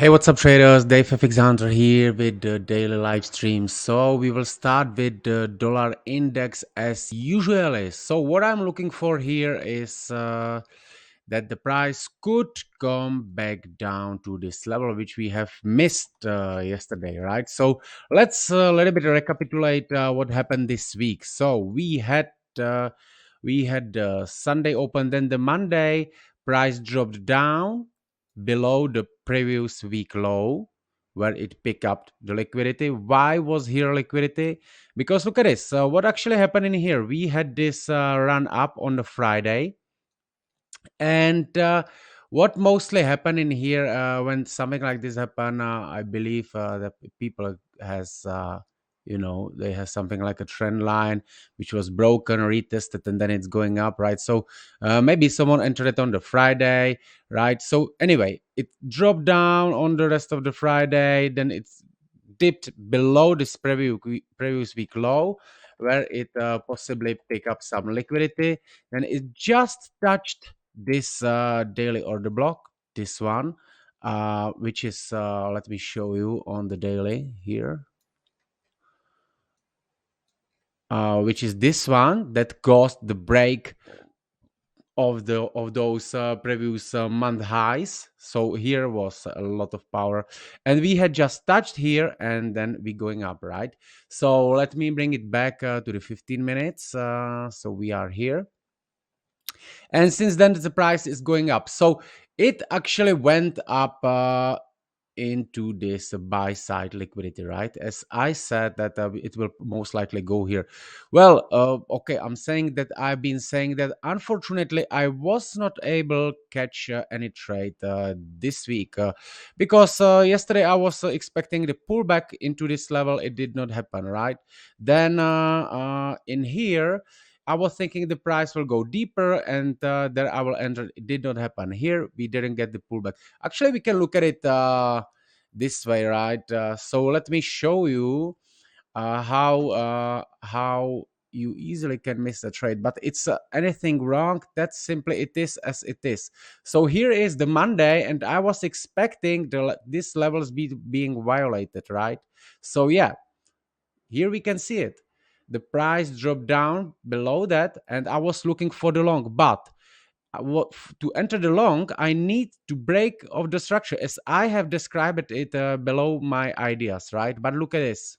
Hey, what's up, traders? Dave FX Hunter here with the daily live stream. So we will start with the dollar index as usual. So what I'm looking for here is that the price could come back down to this level, which we have missed yesterday, right? So let's a little bit recapitulate what happened this week. So we had Sunday open, then the Monday price dropped down below the previous week low where it picked up the liquidity. Why was here liquidity? Because look at this. What actually happened in here? We had this run up on the Friday, and what mostly happened in here when something like this happen, I believe that people has they have something like a trend line which was broken, retested, and then it's going up, right? So maybe someone entered it on the Friday, right? So anyway, it dropped down on the rest of the Friday, then it's dipped below this previous week low where it possibly pick up some liquidity, and it just touched this daily order block, this one, which is let me show you on the daily here, which is this one that caused the break of those previous month highs. So here was a lot of power, and we had just touched here, and then we going up, right? So let me bring it back to the 15 minutes. So we are here, and since then the price is going up. So it actually went up into this buy side liquidity, right? As I said that it will most likely go here. Well, okay, I'm saying that I've been saying that unfortunately I was not able catch any trade this week because yesterday I was expecting the pullback into this level. It did not happen, right? Then in here I was thinking the price will go deeper, and there I will enter. It did not happen. Here we didn't get the pullback. Actually, we can look at it this way, right? So let me show you how you easily can miss a trade. But it's anything wrong, that's simply it is as it is. So here is the Monday, and I was expecting these levels being violated, right? So yeah, here we can see it. The price dropped down below that, and I was looking for the long, but to enter the long, I need to break of the structure as I have described it below my ideas, right? But look at this.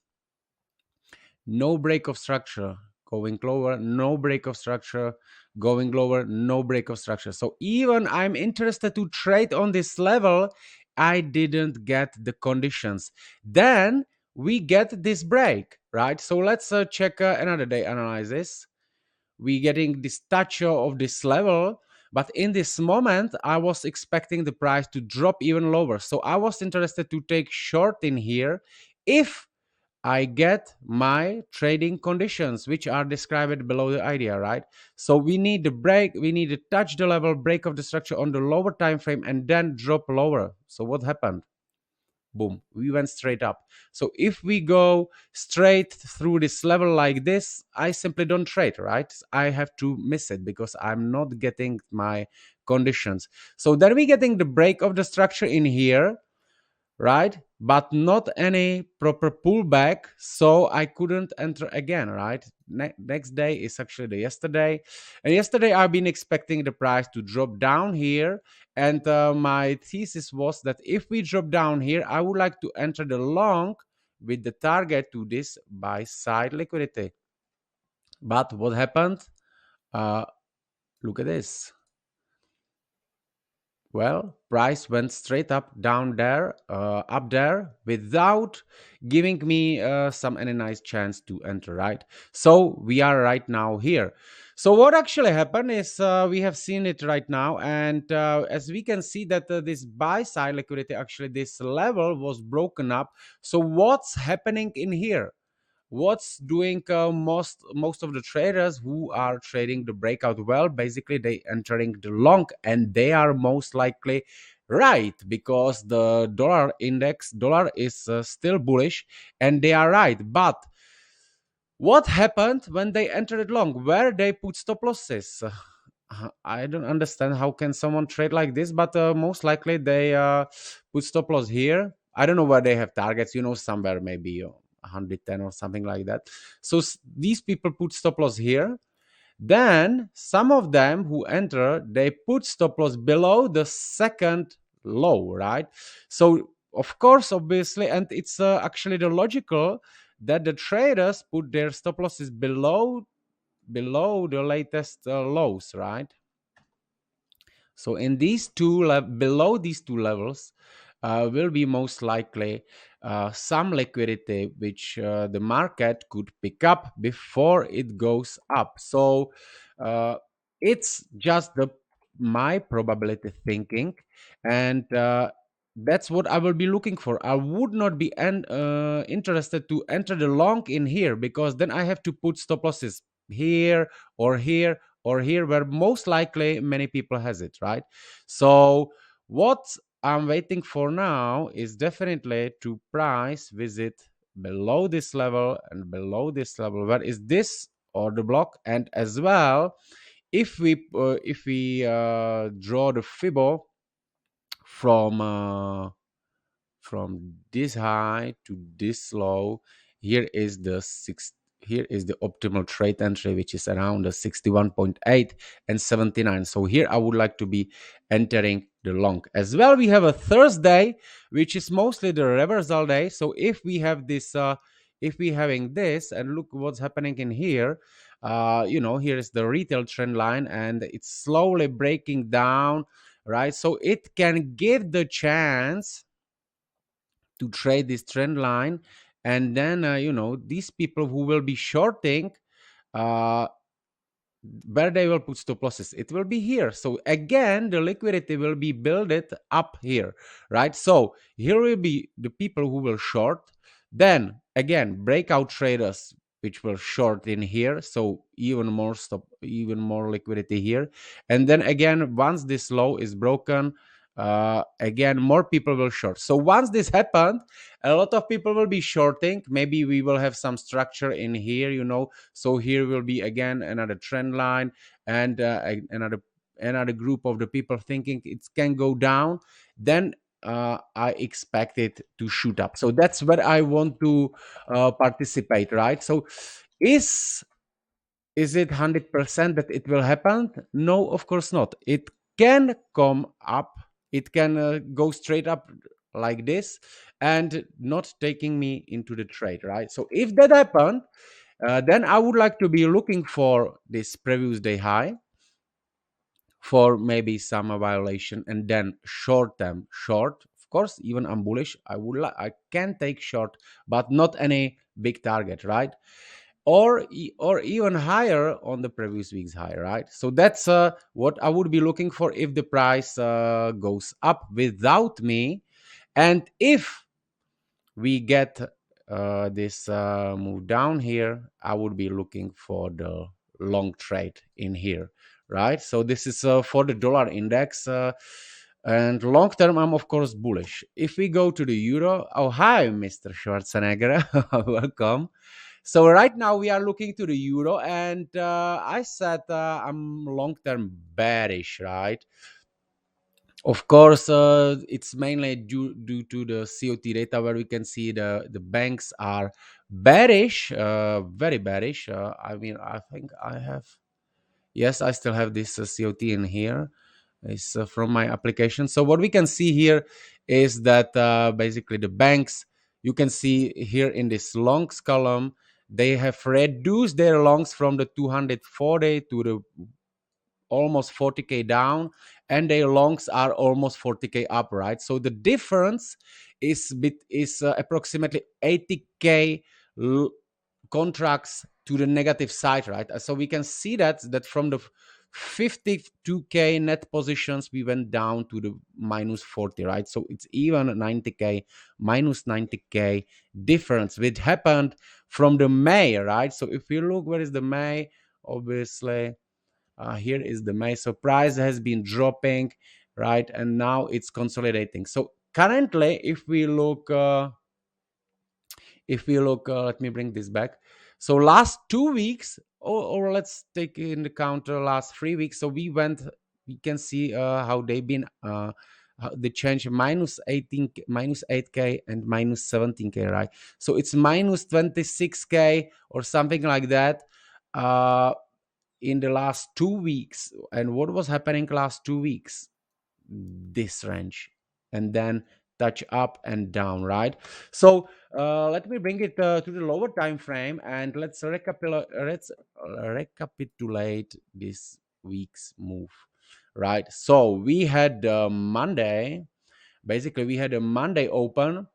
No break of structure, going lower, no break of structure, going lower, no break of structure. So even I'm interested to trade on this level, I didn't get the conditions. Then we get this break, right? So let's check another day analysis. We getting this touch of this level, but in this moment I was expecting the price to drop even lower, so I was interested to take short in here if I get my trading conditions which are described below the idea, right? So we need the break, we need to touch the level, break of the structure on the lower time frame, and then drop lower. So what happened? Boom, we went straight up. So if we go straight through this level like this, I simply don't trade, right? I have to miss it because I'm not getting my conditions. So then we getting the break of the structure in here, right? But not any proper pullback, so I couldn't enter again, right? Next day is actually the yesterday, and yesterday I've been expecting the price to drop down here, and my thesis was that if we drop down here, I would like to enter the long with the target to this buy side liquidity. But what happened? uh Look at this. Well, price went straight up, down there, up there, without giving me some any nice chance to enter, right? So we are right now here. So what actually happened is we have seen it right now, and as we can see that this buy side liquidity, actually this level was broken up. So what's happening in here? What's doing most of the traders who are trading the breakout? Well, basically they entering the long, and they are most likely right because the dollar is still bullish, and they are right. But what happened when they entered long? Where they put stop losses? I don't understand how can someone trade like this, but most likely they put stop loss here. I don't know where they have targets, somewhere maybe 110 or something like that. So these people put stop loss here. Then some of them who enter, they put stop loss below the second low, right? So of course, obviously, and it's actually the logical that the traders put their stop losses below the latest lows, right? So in these below these two levels will be most likely some liquidity which the market could pick up before it goes up. So uh, it's just the my probability thinking, and that's what I will be looking for. I would not be interested to enter the long in here, because then I have to put stop losses here or here or here, where most likely many people has it, right? So what I'm waiting for now is definitely to price visit below this level and below this level, where is this order block. And as well, if we draw the Fibo from this high to this low, here is the here is the optimal trade entry, which is around the 61.8 and 79. So here I would like to be entering the long. As well, we have a Thursday, which is mostly the reversal day. So if we have this if we having this, and look what's happening in here, here is the retail trend line, and it's slowly breaking down, right? So it can give the chance to trade this trend line. And then these people who will be shorting, uh, where they will put stop losses, it will be here. So again, the liquidity will be built up here, right? So here will be the people who will short. Then again, breakout traders which will short in here, so even more liquidity here. And then again, once this low is broken, again more people will short. So once this happened, a lot of people will be shorting. Maybe we will have some structure in here, so here will be again another trend line, and another group of the people thinking it can go down. Then I expect it to shoot up. So that's where I want to participate, right? So is is it 100% that it will happen? No, of course not. It can come up, it can go straight up like this, and not taking me into the trade, right? So if that happened, then I would like to be looking for this previous day high for maybe some violation, and then short them short. Of course, even I'm bullish, I can take short, but not any big target, right? Or even higher on the previous week's high, right? So that's what I would be looking for if the price goes up without me. And if we get this move down here, I would be looking for the long trade in here, right? So this is for the dollar index, and long term I'm of course bullish. If we go to the euro, oh hi Mr. Schwarzenegger, welcome. So right now we are looking to the euro, and I said I'm long term bearish, right? Of course, it's mainly due to the COT data, where we can see the banks are bearish, very bearish. I mean, I think I have, yes, I still have this COT in here. It's from my application. So what we can see here is that basically the banks, you can see here in this longs column, they have reduced their longs from the 240 to the almost 40k down, and their longs are almost 40k up, right? So the difference is approximately 80k contracts to the negative side, right? So we can see that from the 52k net positions we went down to the minus 40, right? So it's even 90k, minus 90k difference, which happened from the May, right? So if you look, where is the May? Obviously here is the May. So price has been dropping, right? And now it's consolidating. So currently, if we look, let me bring this back. So last 2 weeks, or let's take in account the last 3 weeks. So we can see how they've been the change minus 18, minus 8k and minus 17k, right? So it's minus 26k or something like that in the last 2 weeks. And what was happening last 2 weeks? This range, and then touch up and down, right? So let me bring it to the lower time frame, and let's recapitulate this week's move, right? So we had Monday. Basically we had a Monday open.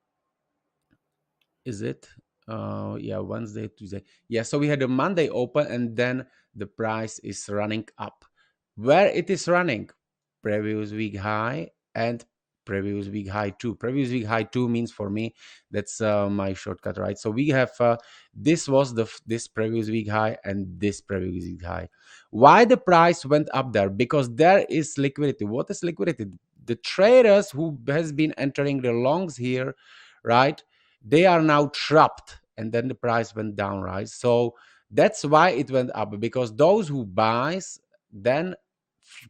Is it yeah, Wednesday, Tuesday? Yeah, so we had a Monday open, and then the price is running up. Where it is running? Previous week high and previous week high too. Previous week high too means for me that's my shortcut, right? So we have this was this previous week high and this previous week high. Why the price went up there? Because there is liquidity. What is liquidity? The traders who has been entering the longs here, right, they are now trapped, and then the price went down, right? So that's why it went up, because those who buys, then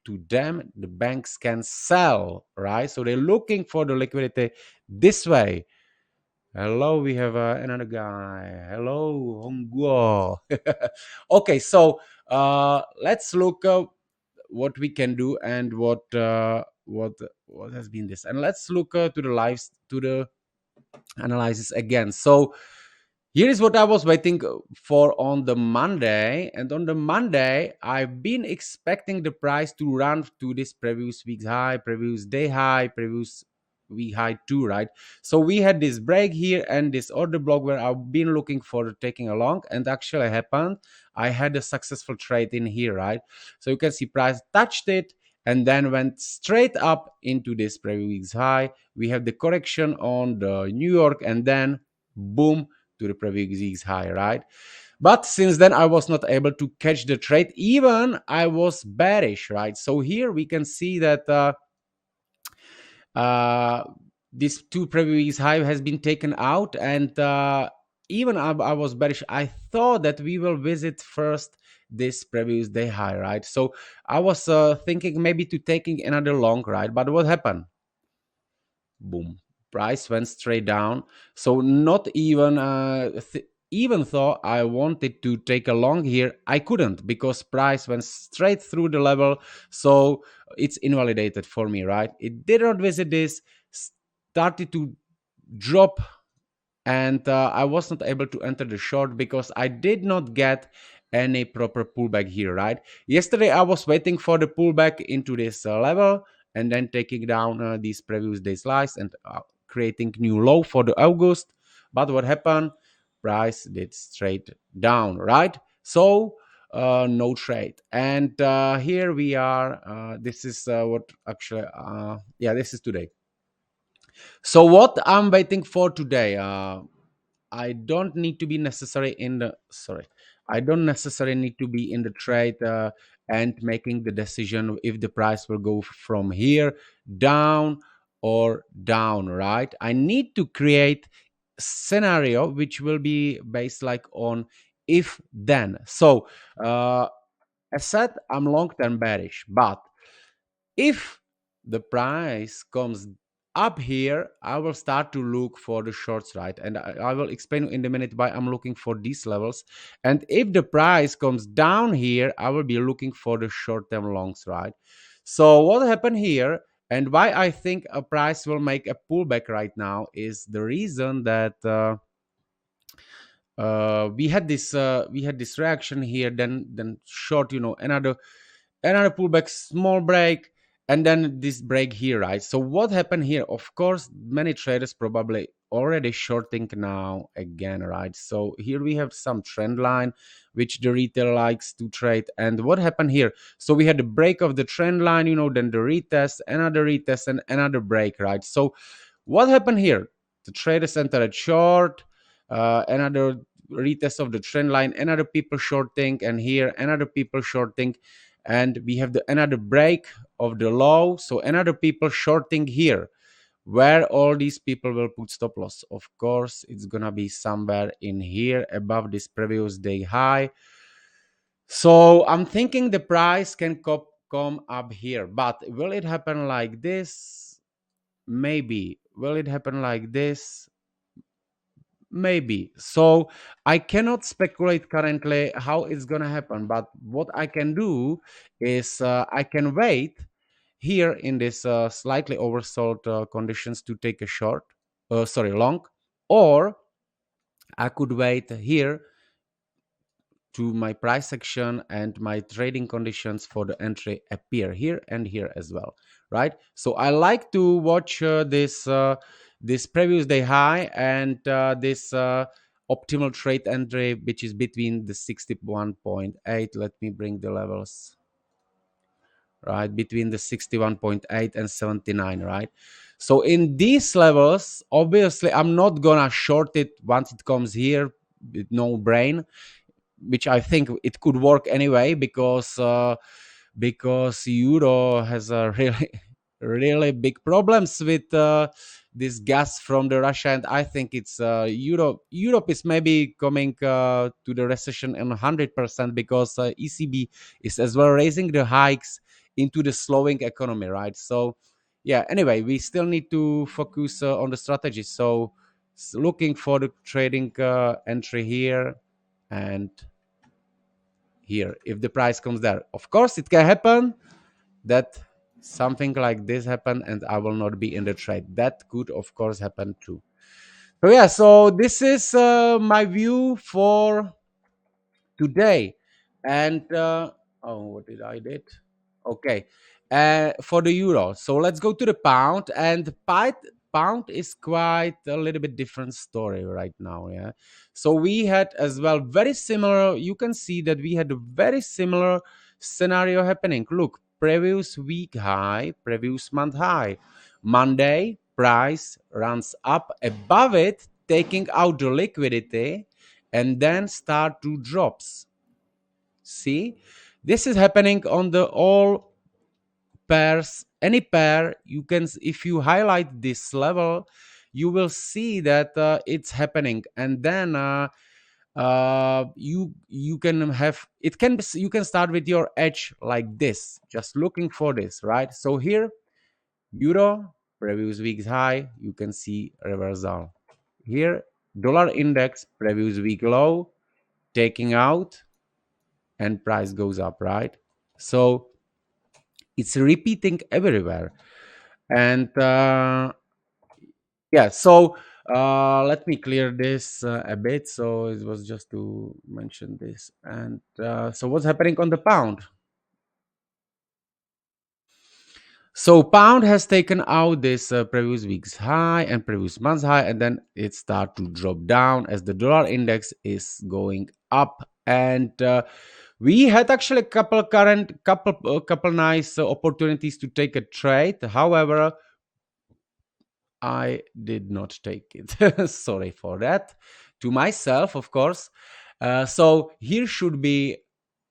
to them the banks can sell, right? So they're looking for the liquidity this way. Hello, we have another guy. Hello, Hongguo. Okay, so let's look what we can do and what has been this, and let's look to the lives, to the analysis again. So here is what I was waiting for on the Monday. And on the Monday, I've been expecting the price to run to this previous week's high, previous day high, previous week high too, right? So we had this break here and this order block where I've been looking for taking along, and actually happened. I had a successful trade in here, right? So you can see price touched it and then went straight up into this previous week's high. We have the correction on the New York, and then boom, to the previous week's high, right? But since then, I was not able to catch the trade. Even I was bearish, right? So here we can see that uh, this two previous high has been taken out, and even I was bearish. I thought that we will visit first this previous day high, right? So I was thinking maybe to taking another long, right? But what happened? Boom, price went straight down. So not even even though I wanted to take a long here, I couldn't, because price went straight through the level. So it's invalidated for me, right? It did not visit this, started to drop, and I was not able to enter the short because I did not get any proper pullback here, right? Yesterday I was waiting for the pullback into this level, and then taking down these previous day's highs and creating new low for the August. But what happened? Price did straight down, right? So no trade. And here we are. This is what actually yeah, this is today. So what I'm waiting for today, I don't need to be necessary in the sorry, I don't necessarily need to be in the trade and making the decision if the price will go from here down or down, right? I need to create scenario which will be based like on if then. So as said, I'm long term bearish, but if the price comes up here, I will start to look for the shorts, right? And I will explain in a minute why I'm looking for these levels. And if the price comes down here, I will be looking for the short-term longs, right? So what happened here, and why I think a price will make a pullback right now, is the reason that we had this reaction here, then short, another pullback, small break, and then this break here, right? So what happened here? Of course, many traders probably already shorting now again, right? So here we have some trend line which the retail likes to trade. And what happened here? So we had the break of the trend line, then the retest, another retest, and another break, right? So what happened here? The traders entered short, another retest of the trend line, another people shorting, and here another people shorting, and we have the another break of the low, so another people shorting here. where all these people will put stop loss. Of course, it's gonna be somewhere in here above this previous day high. So I'm thinking the price can come up here, but will it happen like this? Maybe. Will it happen like this? Maybe. So I cannot speculate currently how it's gonna happen, but what I can do is I can wait here in this slightly oversold conditions to take a short, sorry, long, or I could wait here to my price section and my trading conditions for the entry appear here and here as well, right? So I like to watch this previous day high and this optimal trade entry, which is between the 61.8. Let me bring the levels, right, between the 61.8 and 79, right? So in these levels, obviously I'm not gonna short it once it comes here with no brain, which I think it could work anyway, because euro has a really really big problems with this gas from the Russia, and I think it's Europe is maybe coming to the recession in 100% because ECB is as well raising the hikes into the slowing economy, right? So yeah, anyway, we still need to focus on the strategy. So looking for the trading entry here and here if the price comes there. Of course it can happen that something like this happen and I will not be in the trade. That could of course happen too. So yeah, so this is my view for today. And oh, what did I did? Okay. For the euro, so let's go to the pound. And the pound is quite a little bit different story right now. Yeah. So we had as well very similar. You can see that we had a very similar scenario happening. Look, previous week high, previous month high. Monday, price runs up above it, taking out the liquidity, and then start to drops. See, this is happening on the all pairs. Any pair you can, if you highlight this level, you will see that it's happening, and then you can have it can you can start with your edge like this, just looking for this, right? So here euro previous week's high, you can see reversal. Here dollar index previous week low, taking out, and price goes up, right? So it's repeating everywhere. And yeah, so let me clear this a bit. So it was just to mention this. And so what's happening on the pound? So pound has taken out this previous week's high and previous month's high, and then it start to drop down as the dollar index is going up. And we had actually a couple nice opportunities to take a trade. However, I did not take it. Sorry for that. To myself, of course. So here should be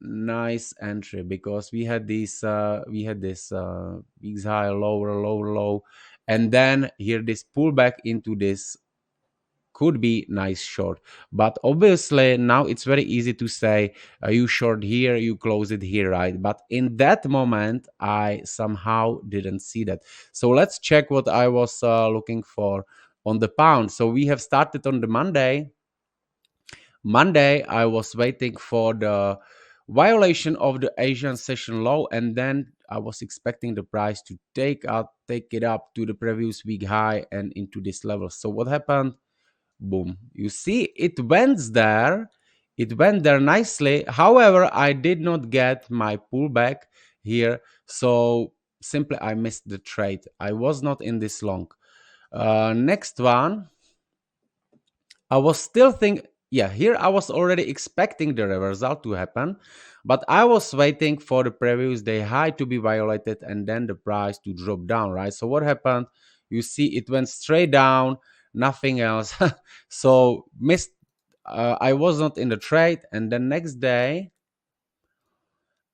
nice entry because we had this big high, low, and then here this pullback into this could be nice short. But obviously now it's very easy to say you short here, you close it here, right? But in that moment I somehow didn't see that. So let's check what I was looking for on the pound. So we have started on the Monday. I was waiting for the violation of the Asian session low, and then I was expecting the price to take it up to the previous week high and into this level. So what happened? Boom. You see, it went there nicely. However, I did not get my pullback here, so simply I missed the trade. I was not in this long. Next one, I was still think yeah, here I was already expecting the reversal to happen, but I was waiting for the previous day high to be violated and then the price to drop down, right? So what happened? You see it went straight down, nothing else. So missed I was not in the trade, and the next day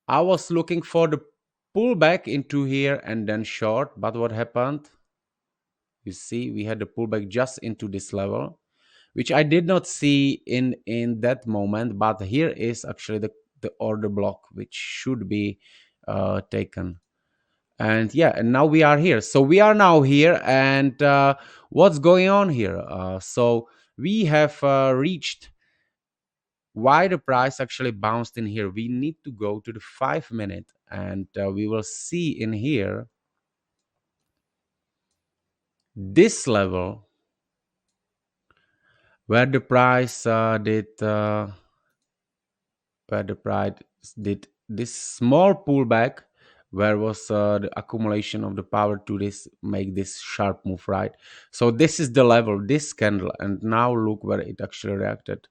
I was looking for the pullback into here and then short, but what happened? You see, we had the pullback just into this level, which I did not see in that moment. But here is actually the order block, which should be taken. And yeah, and now we are here. So we are now here, and what's going on here? So we have reached why the price actually bounced in here. We need to go to the 5 minute, and we will see in here this level where the price where the price did this small pullback, where was the accumulation of the power to this make this sharp move, right? So this is the level, this candle, and now look where it actually reacted.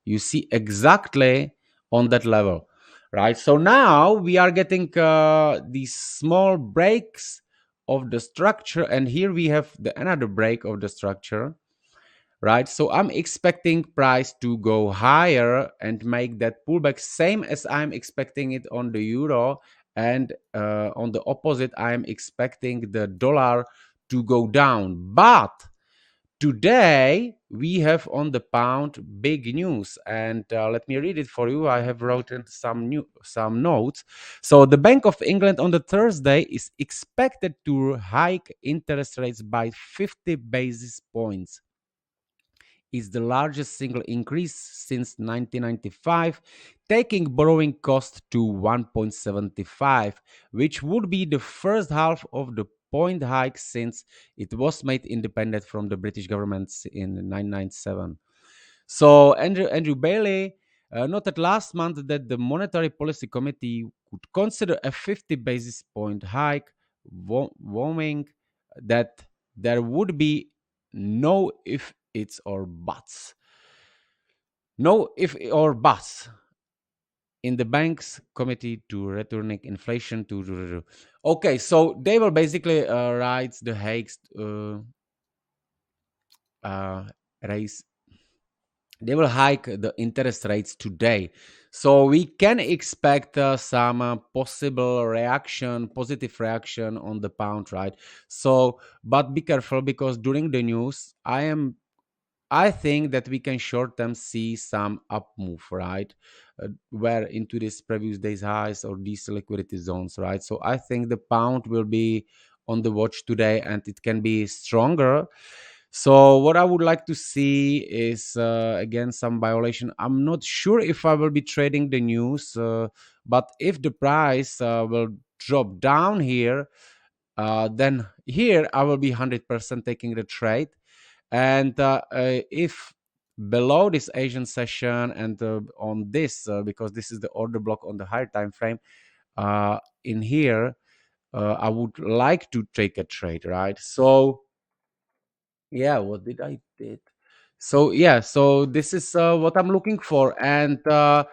You see exactly on that level, right? So now we are getting these small breaks of the structure, and here we have another break of the structure, right? So I'm expecting price to go higher and make that pullback, same as I'm expecting it on the euro. And on the opposite, I'm expecting the dollar to go down. But today we have on the pound big news, and let me read it for you. I have written some notes. So the Bank of England on the Thursday is expected to hike interest rates by 50 basis points. Is the largest single increase since 1995, taking borrowing cost to 1.75, which would be the first half of the point hike since it was made independent from the British government in 1997. So Andrew Bailey noted last month that the Monetary Policy Committee could consider a 50 basis point hike, warning that there would be no if, it's, or buts. No if or buts in the bank's committee to returning inflation to. Okay, so they will basically write the hikes, uh, raise, they will hike the interest rates today. So we can expect some possible reaction, positive reaction on the pound, right? So, but be careful, because during the news, I think that we can short term see some up move, right? Where into this previous days highs or these liquidity zones, right? So I think the pound will be on the watch today, and it can be stronger. So what I would like to see is again some violation. I'm not sure if I will be trading the news, but if the price will drop down here, then here I will be 100% taking the trade. And if below this Asian session and on this, because this is the order block on the higher time frame, in here, I would like to take a trade, right? So yeah, what did I did? So yeah, so this is what I'm looking for, and I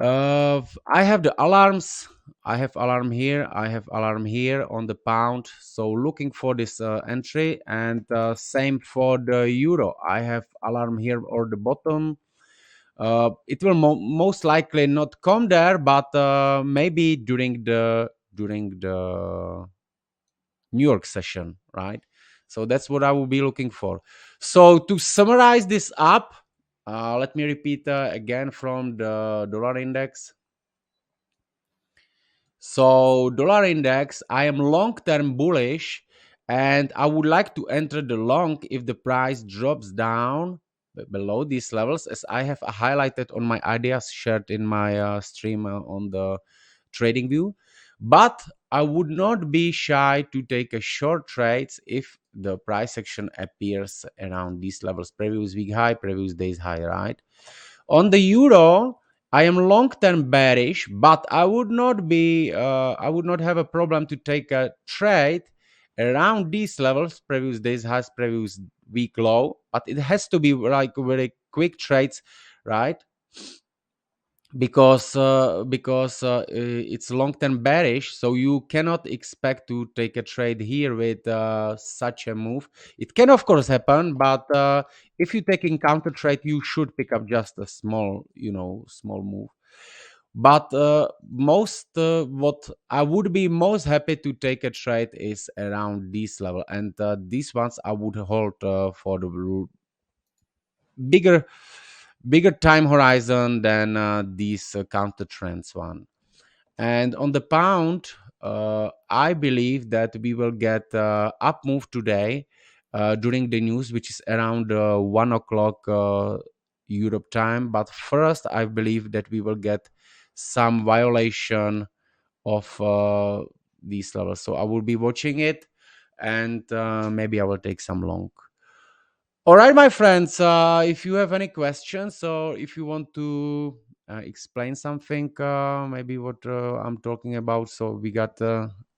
have the alarms. I have alarm here. I have alarm here on the pound. So looking for this entry, and same for the euro. I have alarm here or the bottom. It will most likely not come there, but maybe during the New York session, right? So that's what I will be looking for. So to summarize this up, let me repeat again from the dollar index. So dollar index, I am long-term bullish, and I would like to enter the long if the price drops down below these levels, as I have highlighted on my ideas shared in my stream on the trading view. But I would not be shy to take a short trades if the price action appears around these levels, previous week high, previous days high, right? On the euro, I am long-term bearish, but I would not have a problem to take a trade around these levels, previous days highs, previous week low, but it has to be like very quick trades, right? Because it's long term bearish, so you cannot expect to take a trade here with such a move. It can of course happen, but if you're taking counter trade, you should pick up just a small, small move. But most what I would be most happy to take a trade is around this level, and these ones I would hold for the bigger bigger time horizon than these counter trends one. And on the pound, I believe that we will get up move today during the news, which is around 1 o'clock Europe time. But first, I believe that we will get some violation of these levels. So I will be watching it, and maybe I will take some long. All right, my friends. If you have any questions, or if you want to explain something, maybe what I'm talking about. So we got,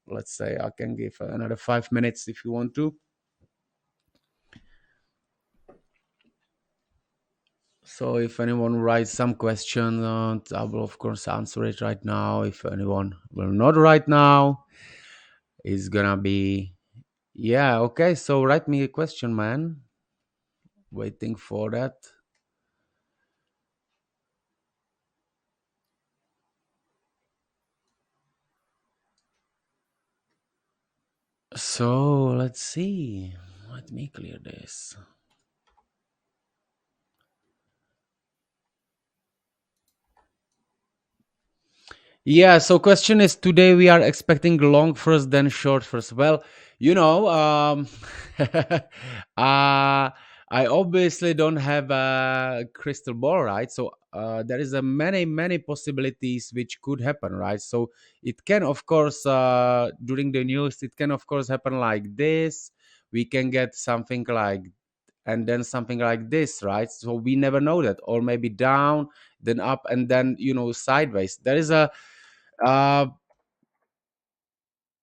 let's say, I can give another 5 minutes if you want to. So if anyone writes some question, I will of course answer it right now. If anyone will not right now, it's gonna be yeah. Okay, so write me a question, man. Waiting for that. So let's see. Let me clear this. Yeah, so question is today we are expecting long first, then short first. Well, you know, I obviously don't have a crystal ball, right? So there is a many possibilities which could happen, right? So it can, of course, during the news, it can of course happen like this. We can get something like and then something like this, right? So we never know that, or maybe down, then up, and then sideways. There is a uh,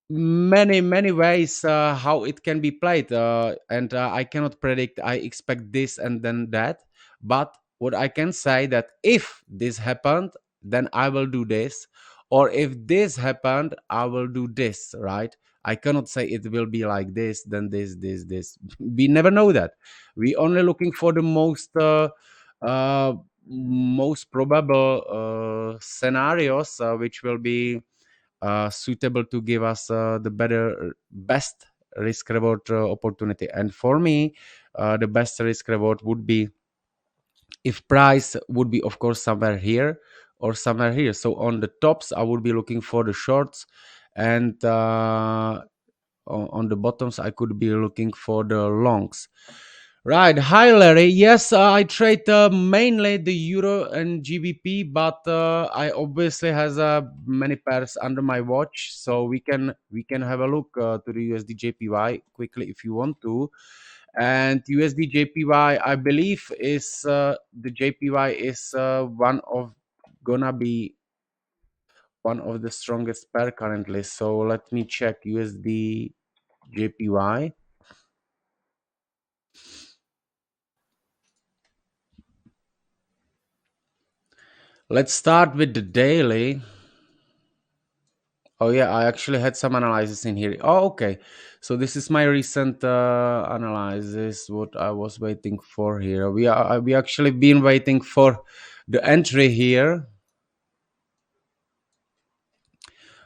many ways how it can be played, and I cannot predict. I expect this and then that, but what I can say that if this happened, then I will do this, or if this happened, I will do this, right? I cannot say it will be like this, then this. We never know that. We only looking for the uh, most probable scenarios, which will be suitable to give us the best risk reward opportunity. And for me, the best risk reward would be if price would be of course somewhere here or somewhere here. So on the tops I would be looking for the shorts, and on the bottoms I could be looking for the longs. Right. Hi, Larry. Yes, I trade mainly the euro and GBP, but I obviously has many pairs under my watch, so we can have a look to the USD JPY quickly if you want to. And USD JPY, I believe, is the JPY is gonna be one of the strongest pair currently. So let me check USD JPY. Let's start with the daily. Oh yeah, I actually had some analysis in here. Oh, okay. So this is my recent analysis. What I was waiting for here. We actually been waiting for the entry here.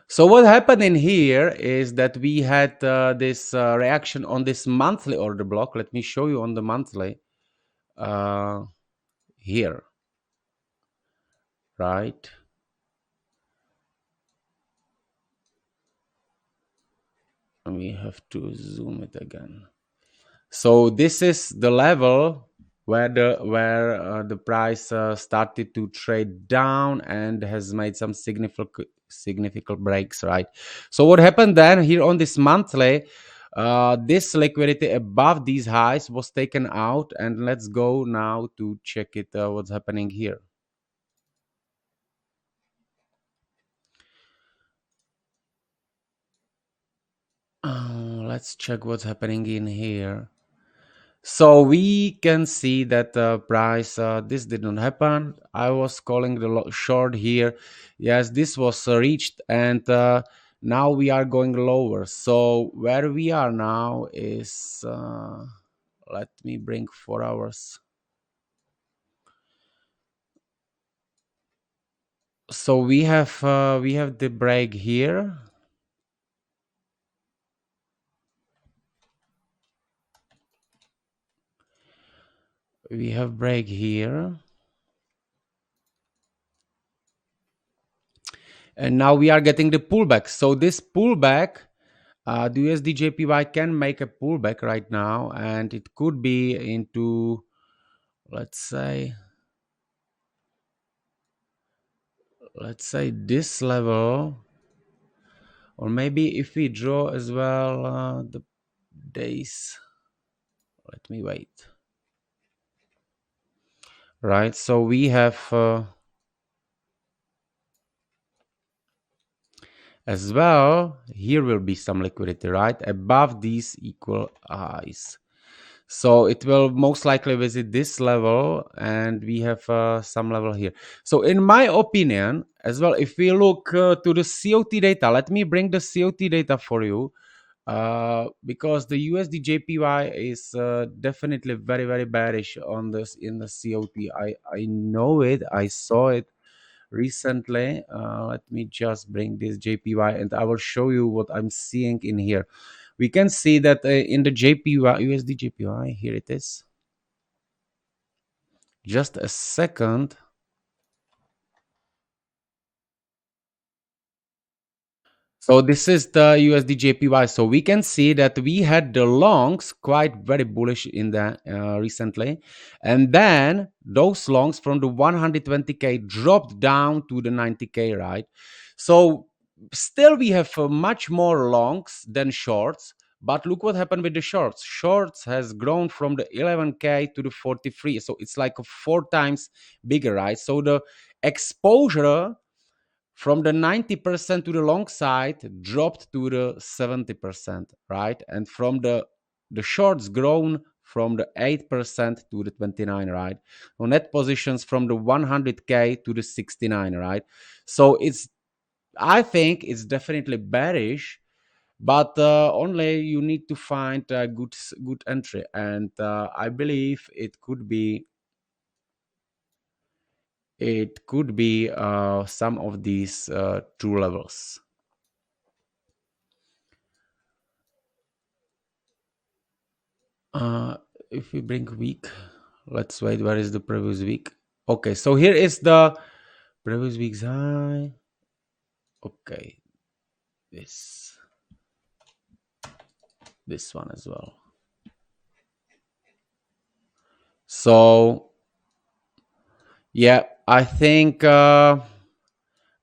So what happened in here is that we had this reaction on this monthly order block. Let me show you on the monthly uh, here, right? We have to zoom it again. So this is the level where the price started to trade down and has made some significant breaks, right? So what happened then here on this monthly, this liquidity above these highs was taken out, and let's go now to check it what's happening here. Let's check what's happening in here. So we can see that the price, this did not happen. I was calling the short here. Yes, this was reached, and now we are going lower. So where we are now is, let me bring 4 hours. So we have the break here. We have break here. And now we are getting the pullback. So this pullback, the USD JPY can make a pullback right now, and it could be into, let's say, this level, or maybe if we draw as well the days. Let me wait. Right. So we have as well. Here will be some liquidity, right, above these equal highs. So it will most likely visit this level, and we have some level here. So in my opinion as well, if we look to the COT data, let me bring the COT data for you, because the USD JPY is definitely very, very bearish on this in the COT. I know it. I saw it recently. Let me just bring this JPY, and I will show you what I'm seeing in here. We can see that in the JPY, USD JPY, here it is. Just a second. So this is the USD JPY. So we can see that we had the longs quite very bullish in the recently, and then those longs from the 120k dropped down to the 90k, right? So still we have much more longs than shorts. But look what happened with the shorts. Shorts has grown from the 11k to the 43, so it's like a 4 times bigger, right? So the exposure from the 90% to the long side dropped to the 70%, right? And from the shorts grown from the 8% to the 29, right? So net positions from the 100k to the 69, right? So it's, I think it's definitely bearish, but only you need to find a good entry, and I believe it could be some of these two levels. Uh, if we bring week, let's wait. Where is the previous week? Okay, so here is the previous week's high. Okay, this one as well. So yeah, I think, and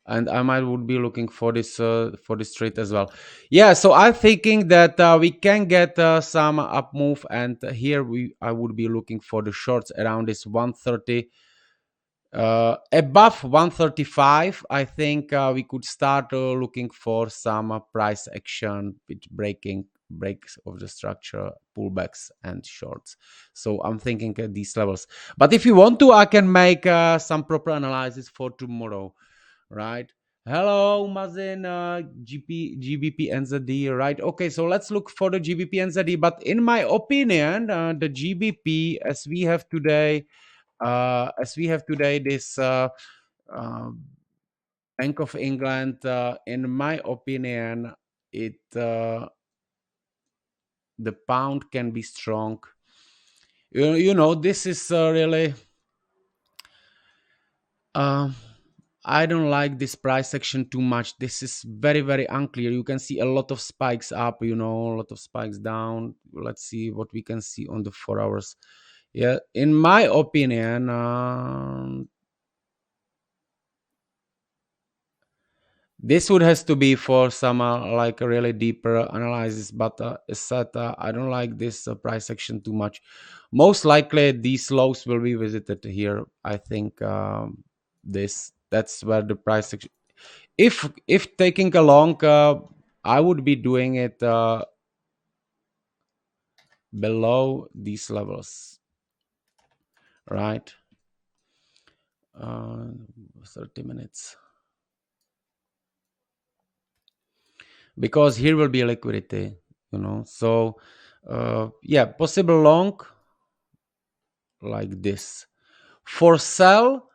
I might would be looking for this trade as well. Yeah, so I'm thinking that we can get some up move, and here I would be looking for the shorts around this 130. Above 135, I think we could start looking for some price action with breaks of the structure, pullbacks, and shorts. So I'm thinking at these levels. But if you want to, I can make some proper analysis for tomorrow, right? Hello, Mazin, GBP, NZD, right? Okay, so let's look for the GBP, NZD. But in my opinion, the GBP, as we have today, this uh, Bank of England, in my opinion, it the pound can be strong. You know, this is really. Uh, I don't like this price action too much. This is very, very unclear. You can see a lot of spikes up, a lot of spikes down. Let's see what we can see on the 4 hours. Yeah, in my opinion, this would has to be for some like a really deeper analysis, but I don't like this price action too much. Most likely these lows will be visited here. I think that's where the price action. If taking a long, I would be doing it below these levels, right? Uh, 30 minutes, because here will be liquidity, so yeah, possible long like this. For sell,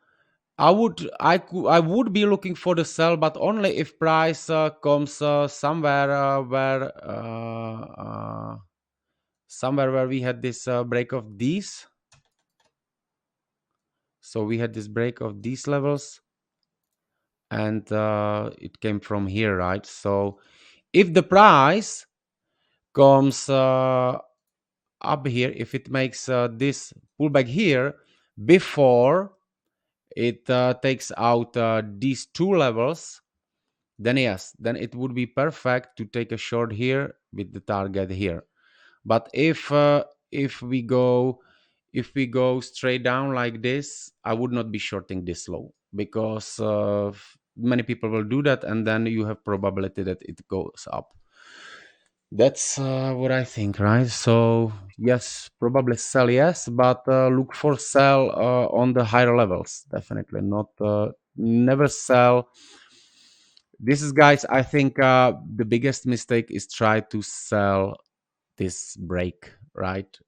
I would be looking for the sell, but only if price comes somewhere somewhere where we had this break of these. So we had this break of these levels, and it came from here, right? So if the price comes up here, if it makes this pullback here before it takes out these two levels, then yes, then it would be perfect to take a short here with the target here. But if we go if we go straight down like this, I would not be shorting this low, because many people will do that, and then you have probability that it goes up. That's what I think, right? So yes, probably sell, yes, but look for sell on the higher levels. Definitely not. Never sell. This is, guys, I think the biggest mistake is try to sell this break, right?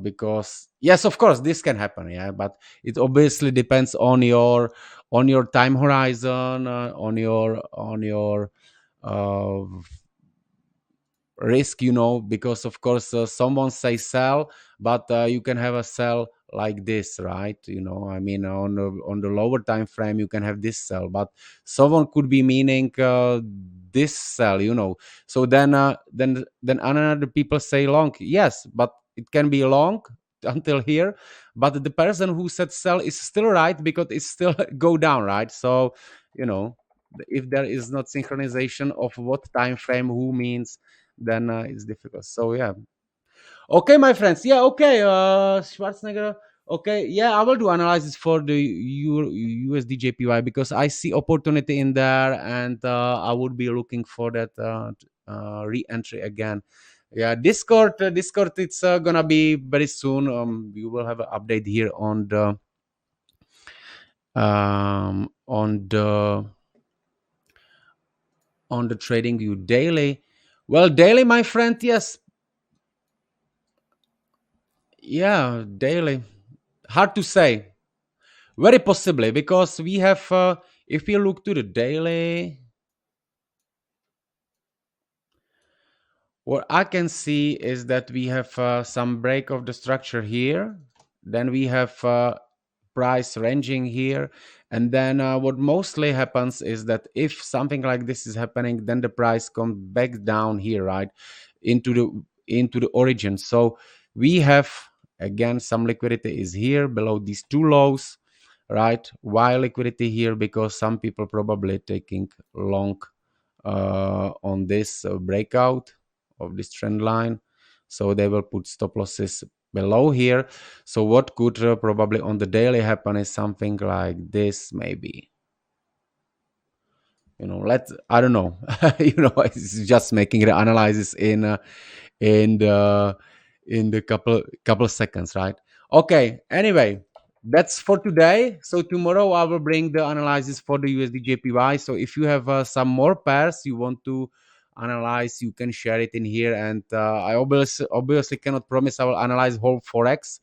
Because yes, of course, this can happen, yeah, but it obviously depends on your time horizon, on your uh, risk, because of course someone say sell, but you can have a sell like this, right? I mean, on the lower time frame you can have this sell, but someone could be meaning this sell, so then another people say long, yes, but it can be long until here, but the person who said sell is still right, because it's still go down, right? So you know if there is not synchronization of what time frame who means, then it's difficult. So yeah. Okay, my friends. Yeah. Okay. Schwarzenegger. Okay. Yeah, I will do analysis for the USD JPY, because I see opportunity in there, and I would be looking for that re-entry again. Yeah, Discord. It's gonna be very soon. You will have an update here um, on the on the trading view daily. Well, daily, my friend. Yes. Yeah, daily. Hard to say. Very possibly, because we have, if you look to the daily, what I can see is that we have some break of the structure here. Then we have price ranging here. And then what mostly happens is that if something like this is happening, then the price comes back down here, right? Into the origin. So we have, again, some liquidity is here below these two lows, right? Why liquidity here? Because some people probably taking long on this breakout of this trend line, so they will put stop losses below here. So what could probably on the daily happen is something like this, maybe. Let's, I don't know. It's just making the analysis in the in the couple of seconds, right? Okay, anyway, that's for today. So tomorrow I will bring the analysis for the USD JPY. So if you have some more pairs you want to analyze, you can share it in here, and I obviously cannot promise I will analyze whole forex,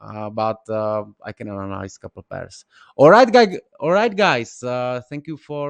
but I can analyze a couple pairs. All right, guys. Thank you for